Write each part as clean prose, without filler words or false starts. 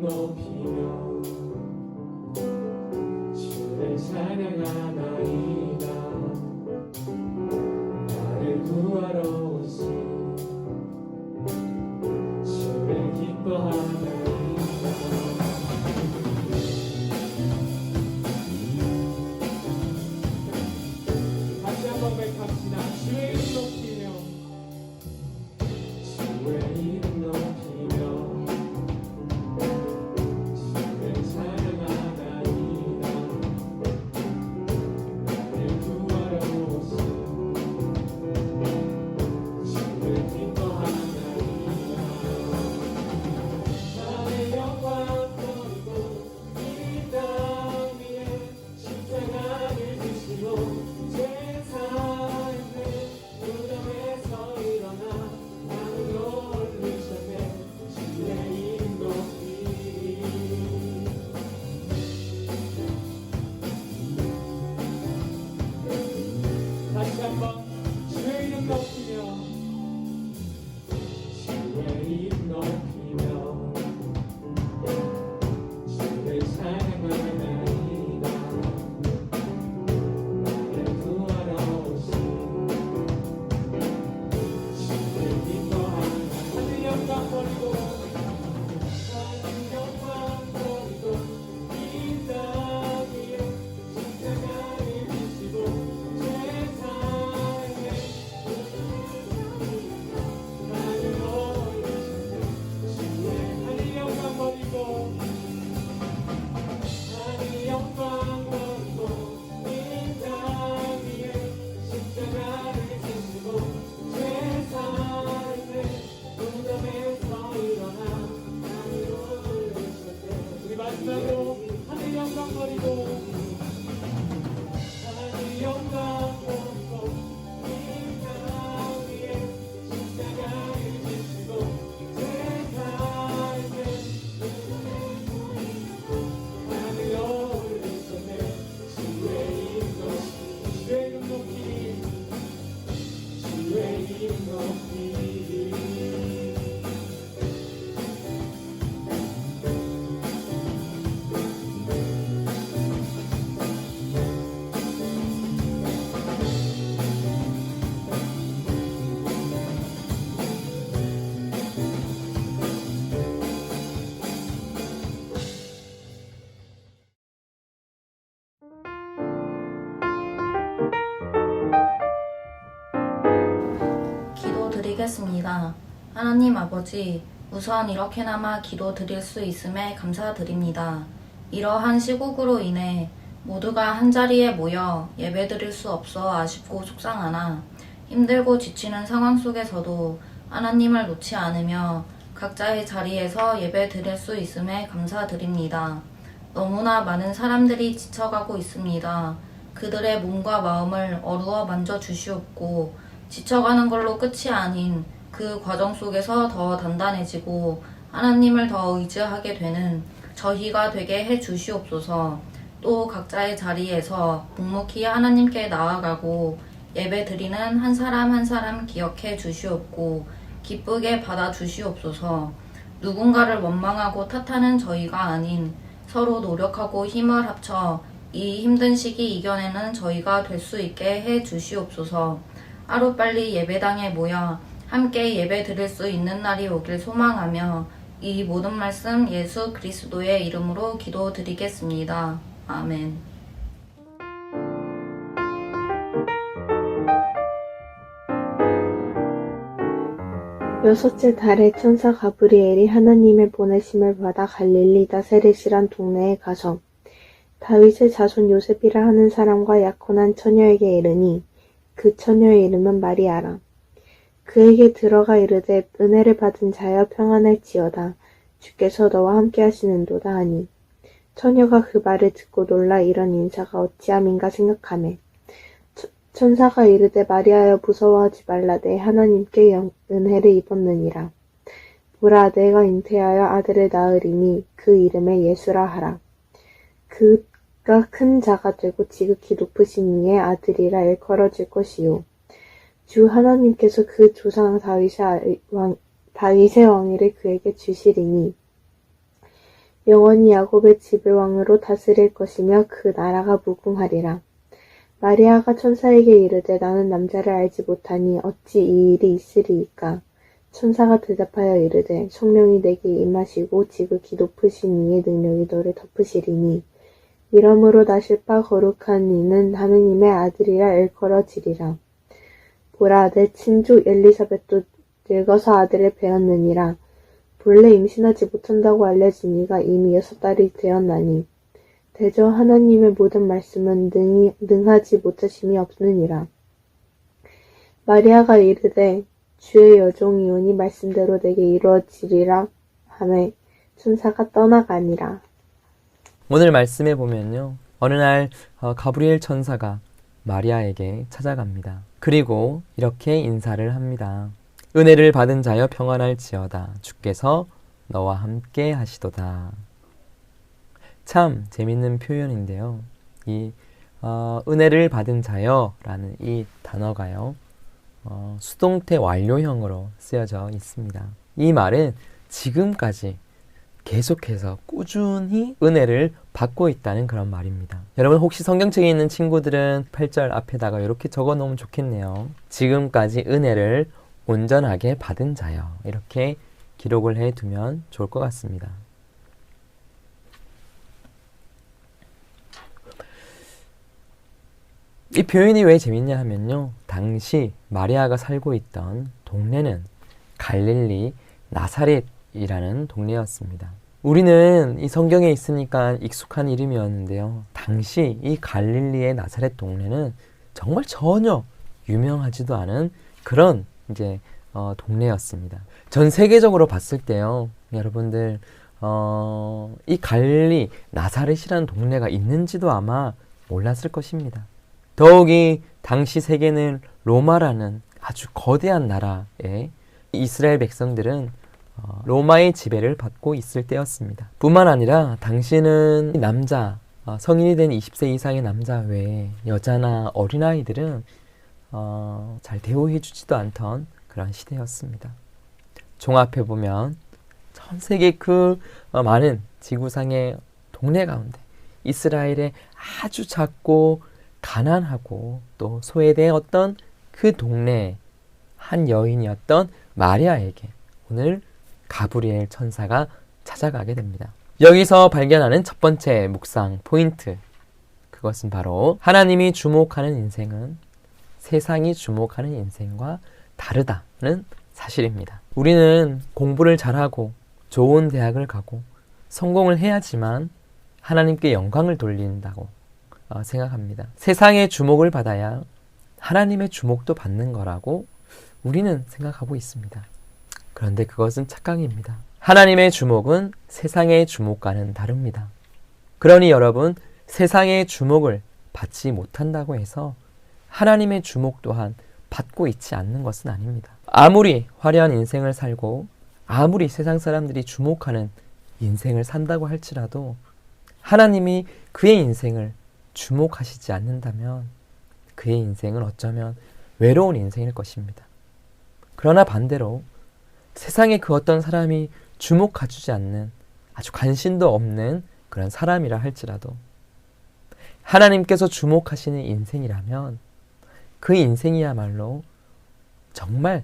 이름 높이며 주를 찬양하나이다. 나를 구하러 오신 주를 기뻐하나이다. 다시 한번 고백합시다. 주의 이름 높이며 주의 이름 높이며 다시 한번 주의 이름 높이며 주의 이름 높이며 주를 찬양하나이다. 나를 구하러 오신 주를 기뻐하나이다. 하늘 영광 버리고 하늘 영광 버리고 이 땅 위에 십자가를 지시고 마지막으로 하늘 영광 버리고 하늘 영광 버리고 이 땅 위에 십자가를 지시고 제 삶에 하늘 올리셨네. 주의 이름 높이 주의 이름 높이 기도드리겠습니다. 하나님 아버지, 우선 이렇게나마 기도드릴 수 있음에 감사드립니다. 이러한 시국으로 인해 모두가 한자리에 모여 예배드릴 수 없어 아쉽고 속상하나 힘들고 지치는 상황 속에서도 하나님을 놓지 않으며 각자의 자리에서 예배드릴 수 있음에 감사드립니다. 너무나 많은 사람들이 지쳐가고 있습니다. 그들의 몸과 마음을 어루어 만져주시옵고 지쳐가는 걸로 끝이 아닌 그 과정 속에서 더 단단해지고 하나님을 더 의지하게 되는 저희가 되게 해주시옵소서. 또 각자의 자리에서 묵묵히 하나님께 나아가고 예배 드리는 한 사람 한 사람 기억해 주시옵고 기쁘게 받아 주시옵소서. 누군가를 원망하고 탓하는 저희가 아닌 서로 노력하고 힘을 합쳐 이 힘든 시기 이겨내는 저희가 될 수 있게 해 주시옵소서. 하루빨리 예배당에 모여 함께 예배 드릴 수 있는 날이 오길 소망하며 이 모든 말씀 예수 그리스도의 이름으로 기도드리겠습니다. 아멘. 여섯째 달에 천사 가브리엘이 하나님의 보내심을 받아 갈릴리 나사렛이란 동네에 가서 다윗의 자손 요셉이라 하는 사람과 약혼한 처녀에게 이르니 그 처녀의 이름은 마리아라. 그에게 들어가 이르되 은혜를 받은 자여 평안할지어다. 주께서 너와 함께 하시는도다 하니 처녀가 그 말을 듣고 놀라 이런 인사가 어찌함인가 생각하매 천사가 이르되 마리아여 무서워하지 말라되 하나님께 은혜를 입었느니라. 보라 내가 잉태하여 아들을 낳으리니 그 이름에 예수라 하라. 그가 큰 자가 되고 지극히 높으신 이의 아들이라 일컬어질 것이요 주 하나님께서 그 조상 다윗의 왕위를 그에게 주시리니 영원히 야곱의 집을 왕으로 다스릴 것이며 그 나라가 무궁하리라. 마리아가 천사에게 이르되 나는 남자를 알지 못하니 어찌 이 일이 있으리이까. 천사가 대답하여 이르되 성령이 내게 임하시고 지극히 높으신 이의 능력이 너를 덮으시리니 이러므로 나실 바 거룩한 이는 하느님의 아들이라 일컬어지리라. 보라, 내 친족 엘리사벳도 늙어서 아들을 배었느니라. 본래 임신하지 못한다고 알려진 이가 이미 6달이 되었나니 대저 하나님의 모든 말씀은 능하지 못하심이 없느니라. 마리아가 이르되 주의 여종이오니 말씀대로 내게 이루어지리라 하매 천사가 떠나가니라. 오늘 말씀에 보면요, 어느 날 가브리엘 천사가 마리아에게 찾아갑니다. 그리고 이렇게 인사를 합니다. 은혜를 받은 자여 평안할지어다. 주께서 너와 함께 하시도다. 참 재밌는 표현인데요. 이 은혜를 받은 자여라는 이 단어가요, 수동태 완료형으로 쓰여져 있습니다. 이 말은 지금까지 계속해서 꾸준히 은혜를 받고 있다는 그런 말입니다. 여러분 혹시 성경책에 있는 친구들은 8절 앞에다가 이렇게 적어 놓으면 좋겠네요. 지금까지 은혜를 온전하게 받은 자여, 이렇게 기록을 해두면 좋을 것 같습니다. 이 표현이 왜 재밌냐 하면요, 당시 마리아가 살고 있던 동네는 갈릴리 나사렛이라는 동네였습니다. 우리는 이 성경에 있으니까 익숙한 이름이었는데요, 당시 이 갈릴리의 나사렛 동네는 정말 전혀 유명하지도 않은 그런 동네였습니다. 전 세계적으로 봤을 때요, 여러분들 이 갈릴리 나사렛이라는 동네가 있는지도 아마 몰랐을 것입니다. 더욱이 당시 세계는 로마라는 아주 거대한 나라에 이스라엘 백성들은 로마의 지배를 받고 있을 때였습니다. 뿐만 아니라 당시는 남자, 성인이 된 20세 이상의 남자 외에 여자나 어린아이들은 잘 대우해주지도 않던 그런 시대였습니다. 종합해 보면 전 세계 그 많은 지구상의 동네 가운데 이스라엘의 아주 작고 가난하고 또 소외되었던 그 동네의 한 여인이었던 마리아에게 오늘 가브리엘 천사가 찾아가게 됩니다. 여기서 발견하는 첫 번째 묵상 포인트, 그것은 바로 하나님이 주목하는 인생은 세상이 주목하는 인생과 다르다는 사실입니다. 우리는 공부를 잘하고 좋은 대학을 가고 성공을 해야지만 하나님께 영광을 돌린다고 생각합니다. 세상의 주목을 받아야 하나님의 주목도 받는 거라고 우리는 생각하고 있습니다. 그런데 그것은 착각입니다. 하나님의 주목은 세상의 주목과는 다릅니다. 그러니 여러분, 세상의 주목을 받지 못한다고 해서 하나님의 주목 또한 받고 있지 않는 것은 아닙니다. 아무리 화려한 인생을 살고 아무리 세상 사람들이 주목하는 인생을 산다고 할지라도 하나님이 그의 인생을 주목하시지 않는다면 그의 인생은 어쩌면 외로운 인생일 것입니다. 그러나 반대로 세상에 그 어떤 사람이 주목해주지 않는 아주 관심도 없는 그런 사람이라 할지라도 하나님께서 주목하시는 인생이라면 그 인생이야말로 정말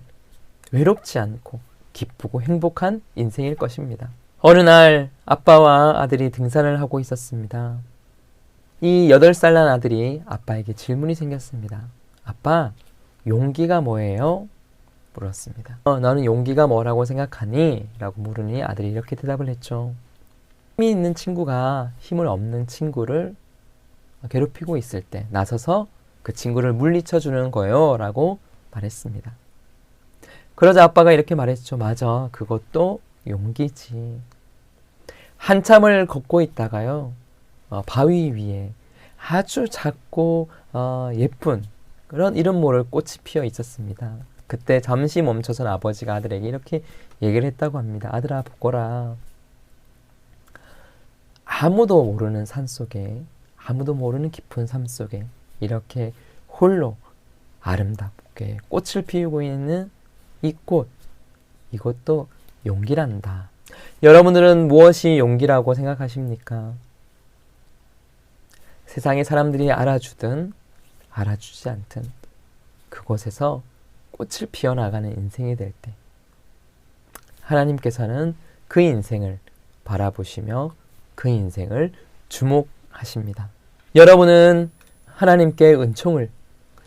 외롭지 않고 기쁘고 행복한 인생일 것입니다. 어느 날 아빠와 아들이 등산을 하고 있었습니다. 이 8살 난 아들이 아빠에게 질문이 생겼습니다. 아빠, 용기가 뭐예요? 물었습니다. 너는 용기가 뭐라고 생각하니? 라고 물으니 아들이 이렇게 대답을 했죠. 힘이 있는 친구가 힘을 없는 친구를 괴롭히고 있을 때 나서서 그 친구를 물리쳐 주는 거예요 라고 말했습니다. 그러자 아빠가 이렇게 말했죠. 맞아, 그것도 용기지. 한참을 걷고 있다가요, 바위 위에 아주 작고 예쁜 그런 이름 모를 꽃이 피어 있었습니다. 그때 잠시 멈춰선 아버지가 아들에게 이렇게 얘기를 했다고 합니다. 아들아, 보거라. 아무도 모르는 산속에, 아무도 모르는 깊은 삶 속에 이렇게 홀로 아름답게 꽃을 피우고 있는 이 꽃, 이것도 용기란다. 여러분들은 무엇이 용기라고 생각하십니까? 세상의 사람들이 알아주든 알아주지 않든 그곳에서 꽃을 피워나가는 인생이 될 때 하나님께서는 그 인생을 바라보시며 그 인생을 주목하십니다. 여러분은 하나님께 은총을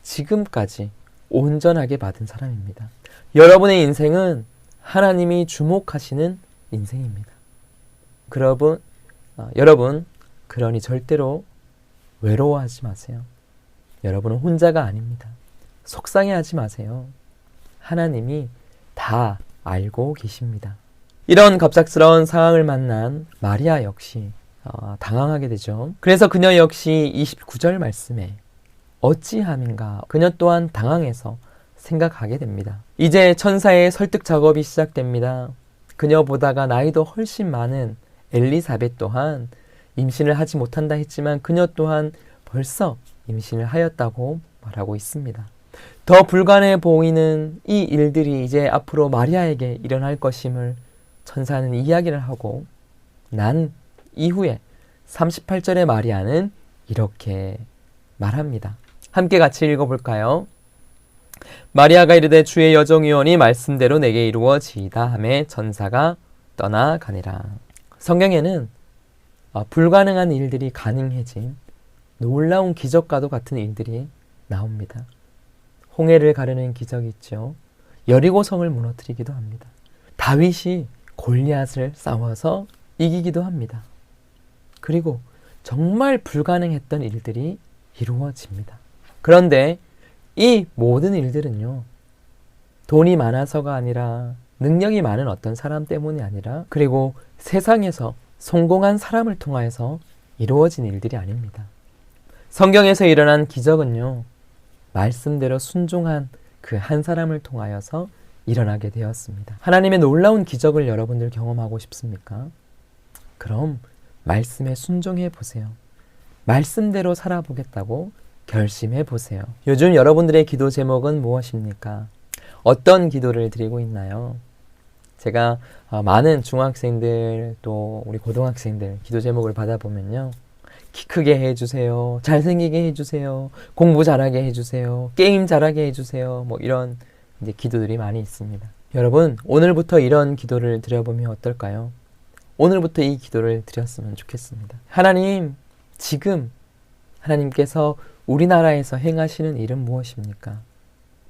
지금까지 온전하게 받은 사람입니다. 여러분의 인생은 하나님이 주목하시는 인생입니다. 여러분, 그러니 절대로 외로워하지 마세요. 여러분은 혼자가 아닙니다. 속상해하지 마세요. 하나님이 다 알고 계십니다. 이런 갑작스러운 상황을 만난 마리아 역시 당황하게 되죠. 그래서 그녀 역시 29절 말씀에 어찌함인가 그녀 또한 당황해서 생각하게 됩니다. 이제 천사의 설득 작업이 시작됩니다. 그녀보다가 나이도 훨씬 많은 엘리사벳 또한 임신을 하지 못한다 했지만 그녀 또한 벌써 임신을 하였다고 말하고 있습니다. 더 불가능해 보이는 이 일들이 이제 앞으로 마리아에게 일어날 것임을 천사는 이야기를 하고 난 이후에 38절의 마리아는 이렇게 말합니다. 함께 같이 읽어볼까요? 마리아가 이르되 주의 여종이오니 말씀대로 내게 이루어지이다 하매 천사가 떠나가니라. 성경에는 불가능한 일들이 가능해진 놀라운 기적과도 같은 일들이 나옵니다. 홍해를 가르는 기적이 있죠. 여리고성을 무너뜨리기도 합니다. 다윗이 골리앗을 싸워서 이기기도 합니다. 그리고 정말 불가능했던 일들이 이루어집니다. 그런데 이 모든 일들은요, 돈이 많아서가 아니라 능력이 많은 어떤 사람 때문이 아니라 그리고 세상에서 성공한 사람을 통하여서 이루어진 일들이 아닙니다. 성경에서 일어난 기적은요, 말씀대로 순종한 그 한 사람을 통하여서 일어나게 되었습니다. 하나님의 놀라운 기적을 여러분들 경험하고 싶습니까? 그럼 말씀에 순종해 보세요. 말씀대로 살아보겠다고 결심해 보세요. 요즘 여러분들의 기도 제목은 무엇입니까? 어떤 기도를 드리고 있나요? 제가 많은 중학생들 또 우리 고등학생들 기도 제목을 받아보면요. 키 크게 해주세요. 잘생기게 해주세요. 공부 잘하게 해주세요. 게임 잘하게 해주세요. 뭐 이런 이제 기도들이 많이 있습니다. 여러분, 오늘부터 이런 기도를 드려보면 어떨까요? 오늘부터 이 기도를 드렸으면 좋겠습니다. 하나님, 지금 하나님께서 우리나라에서 행하시는 일은 무엇입니까?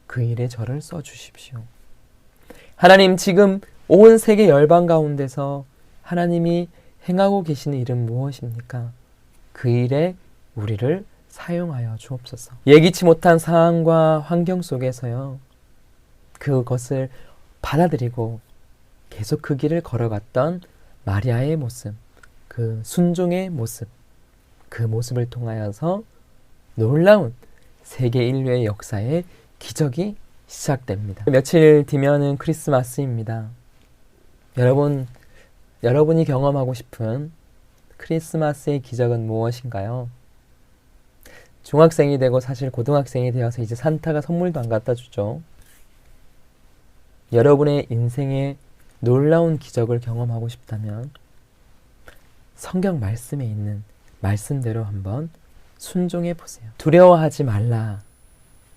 그 일에 저를 써주십시오. 하나님, 지금 온 세계 열방 가운데서 하나님이 행하고 계시는 일은 무엇입니까? 그 일에 우리를 사용하여 주옵소서. 예기치 못한 상황과 환경 속에서요, 그것을 받아들이고 계속 그 길을 걸어갔던 마리아의 모습, 그 순종의 모습, 그 모습을 통하여서 놀라운 세계 인류의 역사의 기적이 시작됩니다. 며칠 뒤면은 크리스마스입니다. 여러분이 경험하고 싶은 크리스마스의 기적은 무엇인가요? 중학생이 되고 사실 고등학생이 되어서 이제 산타가 선물도 안 갖다 주죠. 여러분의 인생에 놀라운 기적을 경험하고 싶다면 성경 말씀에 있는 말씀대로 한번 순종해 보세요. 두려워하지 말라.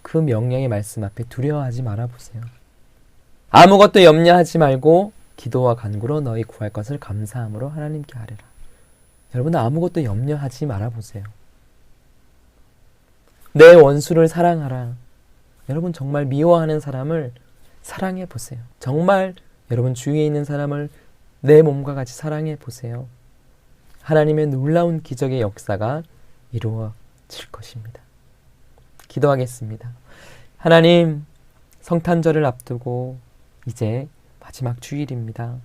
그 명령의 말씀 앞에 두려워하지 말아 보세요. 아무것도 염려하지 말고 기도와 간구로 너희 구할 것을 감사함으로 하나님께 아뢰라. 여러분, 아무것도 염려하지 말아 보세요. 내 원수를 사랑하라. 여러분, 정말 미워하는 사람을 사랑해 보세요. 정말 여러분 주위에 있는 사람을 내 몸과 같이 사랑해 보세요. 하나님의 놀라운 기적의 역사가 이루어질 것입니다. 기도하겠습니다. 하나님, 성탄절을 앞두고 이제 마지막 주일입니다.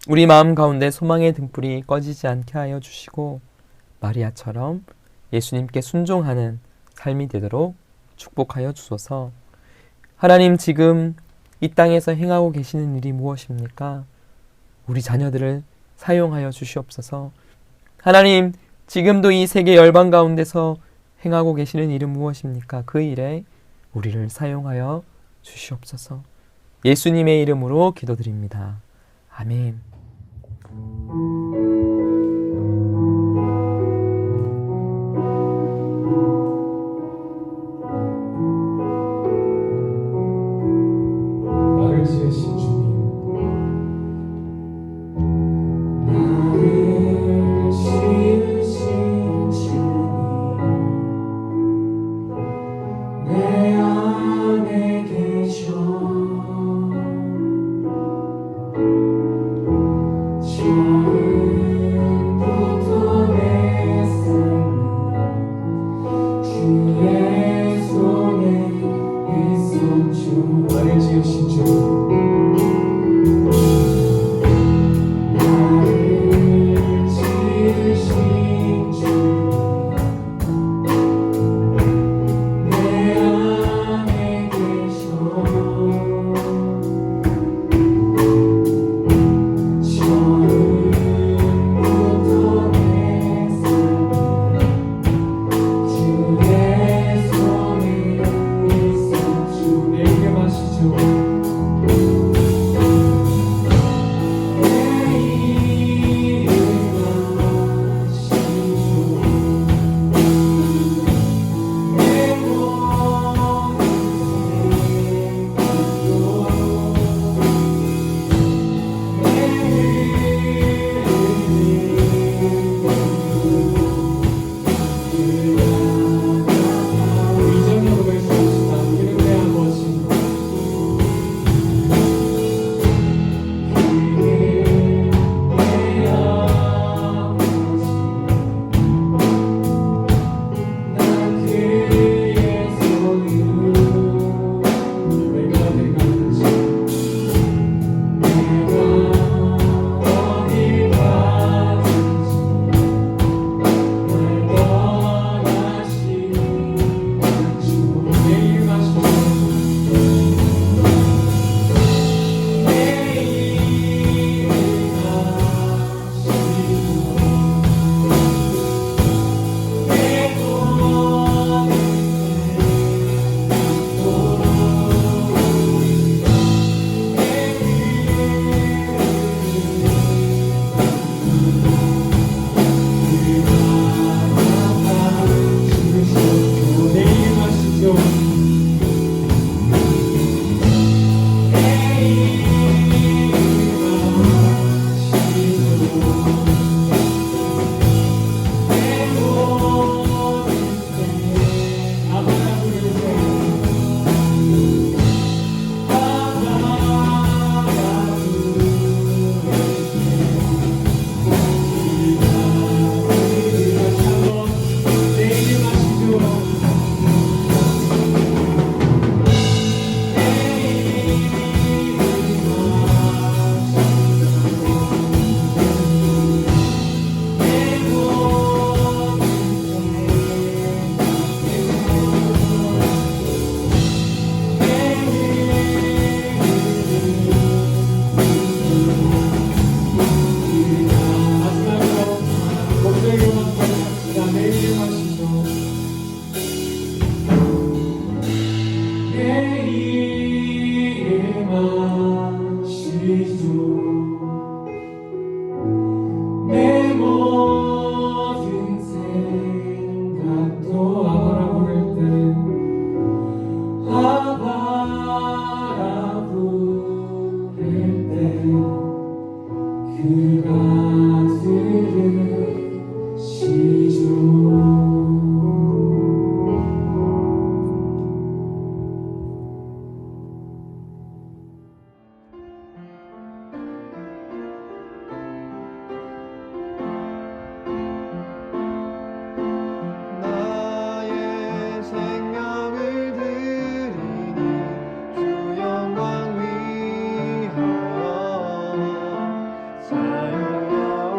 우리 마음 가운데 소망의 등불이 꺼지지 않게 하여 주시고 마리아처럼 예수님께 순종하는 삶이 되도록 축복하여 주소서. 하나님, 지금 이 땅에서 행하고 계시는 일이 무엇입니까? 우리 자녀들을 사용하여 주시옵소서. 하나님, 지금도 이 세계 열방 가운데서 행하고 계시는 일은 무엇입니까? 그 일에 우리를 사용하여 주시옵소서. 예수님의 이름으로 기도드립니다. 아멘. 처음부터 내 삶은 주의 손에 있었죠. 나를 지으신 주, 나를 지으신 주, 내 안에 계셔. 처음부터 내 삶은 주의 손에 있었죠. 내 이름 아시죠? 내 이름 아시죠? 내 모든 이전으로 말씀하시다. 그는 내 아버지, 그는 내 아버지, 난 그의 손으로 내가 가는지 내가 어디 가든지 날 떠나시는 주. 내 이름 아시죠? 내 이름 아시죠? 내 모든 내 이름 아시죠? 내 아버지 부르세요. 내 이름 아시죠? 마지막으로 목소리로만 고백합시다. 내 이름 아시죠? 내 이름 아시죠? 내 모든 생각도 아바라 부를 때, 아바라 부를 때 그가 들으시죠. 나의 생명을 드리니 주 영광 위하여 사용하옵소서.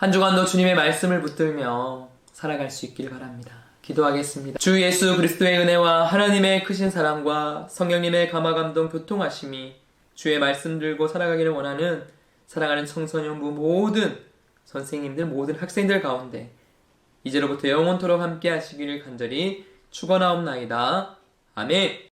한 주간도 주님의 말씀을 붙들며 살아갈 수 있길 바랍니다. 기도하겠습니다. 주 예수 그리스도의 은혜와 하나님의 크신 사랑과 성령님의 감화감동 교통하심이 주의 말씀 들고 살아가기를 원하는 사랑하는 청소년부 모든 선생님들, 모든 학생들 가운데 이제로부터 영원토록 함께 하시기를 간절히 축원하옵나이다. 아멘.